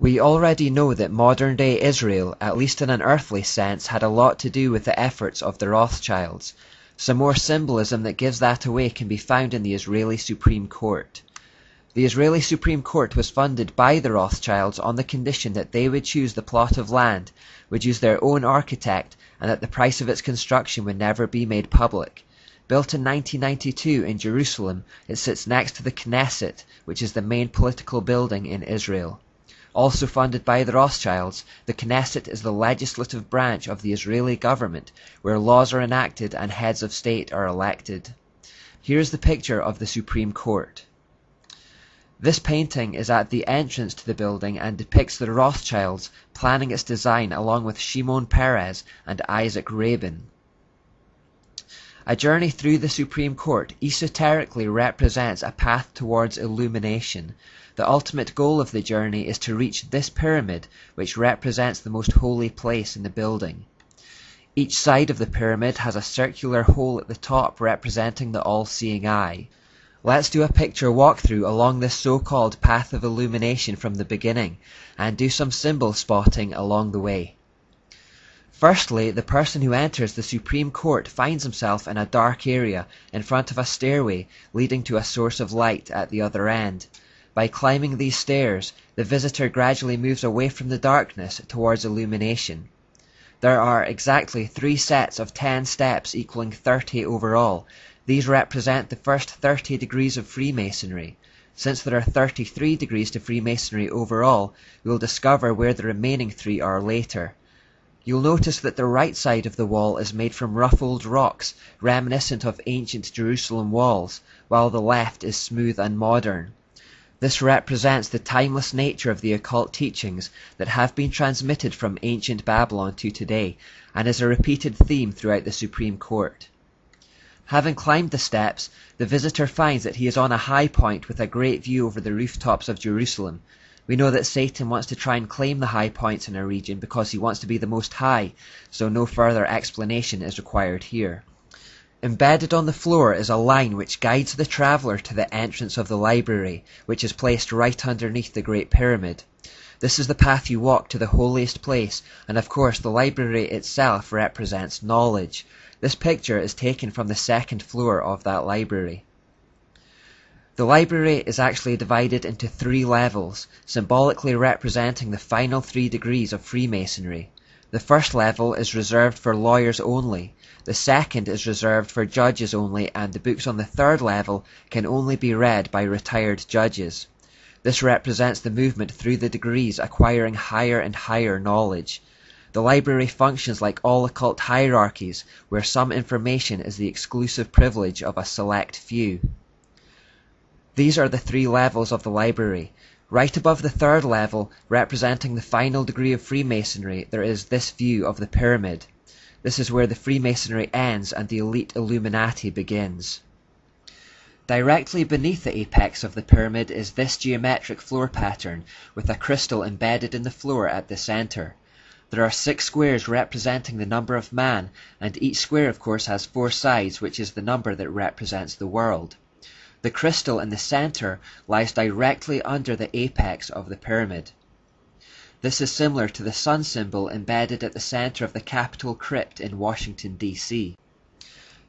We already know that modern-day Israel, at least in an earthly sense, had a lot to do with the efforts of the Rothschilds. Some more symbolism that gives that away can be found in the Israeli Supreme Court. The Israeli Supreme Court was funded by the Rothschilds on the condition that they would choose the plot of land, would use their own architect, and that the price of its construction would never be made public. Built in 1992 in Jerusalem, it sits next to the Knesset, which is the main political building in Israel. Also funded by the Rothschilds, the Knesset is the legislative branch of the Israeli government, where laws are enacted and heads of state are elected. Here is the picture of the Supreme Court. This painting is at the entrance to the building and depicts the Rothschilds planning its design along with Shimon Peres and Isaac Rabin. A journey through the Supreme Court esoterically represents a path towards illumination. The ultimate goal of the journey is to reach this pyramid, which represents the most holy place in the building. Each side of the pyramid has a circular hole at the top representing the all-seeing eye. Let's do a picture walkthrough along this so-called path of illumination from the beginning, and do some symbol spotting along the way. Firstly, the person who enters the Supreme Court finds himself in a dark area in front of a stairway leading to a source of light at the other end. By climbing these stairs, the visitor gradually moves away from the darkness towards illumination. There are exactly 3 sets of 10 steps equaling 30 overall. These represent the first 30 degrees of Freemasonry. Since there are 33 degrees to Freemasonry overall, we will discover where the remaining 3 are later. You'll notice that the right side of the wall is made from rough old rocks, reminiscent of ancient Jerusalem walls, while the left is smooth and modern. This represents the timeless nature of the occult teachings that have been transmitted from ancient Babylon to today, and is a repeated theme throughout the Supreme Court. Having climbed the steps, the visitor finds that he is on a high point with a great view over the rooftops of Jerusalem. We know that Satan wants to try and claim the high points in a region because he wants to be the most high, so no further explanation is required here. Embedded on the floor is a line which guides the traveller to the entrance of the library, which is placed right underneath the Great Pyramid. This is the path you walk to the holiest place, and of course the library itself represents knowledge. This picture is taken from the 2nd floor of that library. The library is actually divided into 3 levels, symbolically representing the final 3 degrees of Freemasonry. The first level is reserved for lawyers only, the second is reserved for judges only, and the books on the 3rd level can only be read by retired judges. This represents the movement through the degrees, acquiring higher and higher knowledge. The library functions like all occult hierarchies, where some information is the exclusive privilege of a select few. These are the 3 levels of the library. Right above the 3rd level, representing the final degree of Freemasonry, there is this view of the pyramid. This is where the Freemasonry ends and the elite Illuminati begins. Directly beneath the apex of the pyramid is this geometric floor pattern, with a crystal embedded in the floor at the center. There are 6 squares representing the number of man, and each square of course has 4 sides, which is the number that represents the world. The crystal in the center lies directly under the apex of the pyramid. This is similar to the sun symbol embedded at the center of the Capitol crypt in Washington, D.C.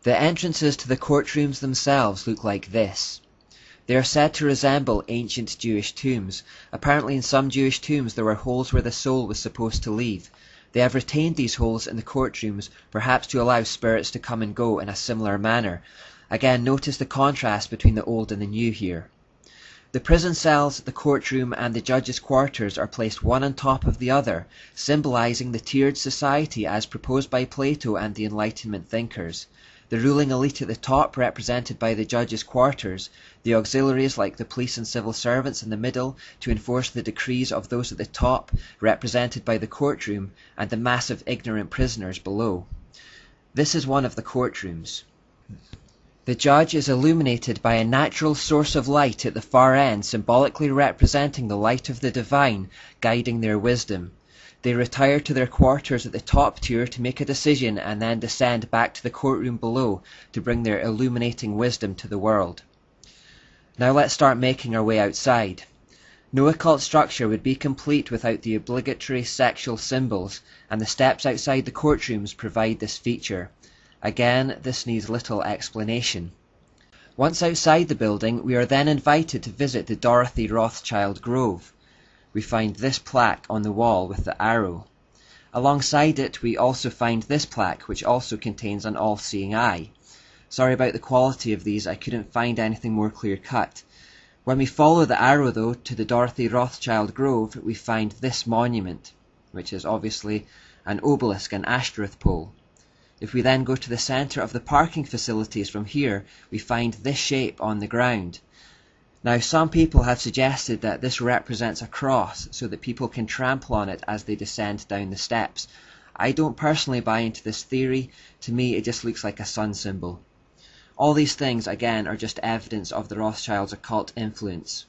The entrances to the courtrooms themselves look like this. They are said to resemble ancient Jewish tombs. Apparently in some Jewish tombs there were holes where the soul was supposed to leave. They have retained these holes in the courtrooms, perhaps to allow spirits to come and go in a similar manner. Again, notice the contrast between the old and the new here. The prison cells, the courtroom, and the judges' quarters are placed one on top of the other, symbolizing the tiered society as proposed by Plato and the Enlightenment thinkers. The ruling elite at the top, represented by the judges' quarters, the auxiliaries like the police and civil servants in the middle to enforce the decrees of those at the top, represented by the courtroom, and the massive ignorant prisoners below. This is one of the courtrooms. The judge is illuminated by a natural source of light at the far end, symbolically representing the light of the divine, guiding their wisdom. They retire to their quarters at the top tier to make a decision and then descend back to the courtroom below to bring their illuminating wisdom to the world. Now let's start making our way outside. No occult structure would be complete without the obligatory sexual symbols, and the steps outside the courtrooms provide this feature. Again, this needs little explanation. Once outside the building, we are then invited to visit the Dorothy Rothschild Grove. We find this plaque on the wall with the arrow. Alongside it, we also find this plaque, which also contains an all-seeing eye. Sorry about the quality of these, I couldn't find anything more clear-cut. When we follow the arrow, though, to the Dorothy Rothschild Grove, we find this monument, which is obviously an obelisk, an Ashtoreth pole. If we then go to the centre of the parking facilities from here, we find this shape on the ground. Now, some people have suggested that this represents a cross, so that people can trample on it as they descend down the steps. I don't personally buy into this theory. To me, it just looks like a sun symbol. All these things, again, are just evidence of the Rothschilds' occult influence.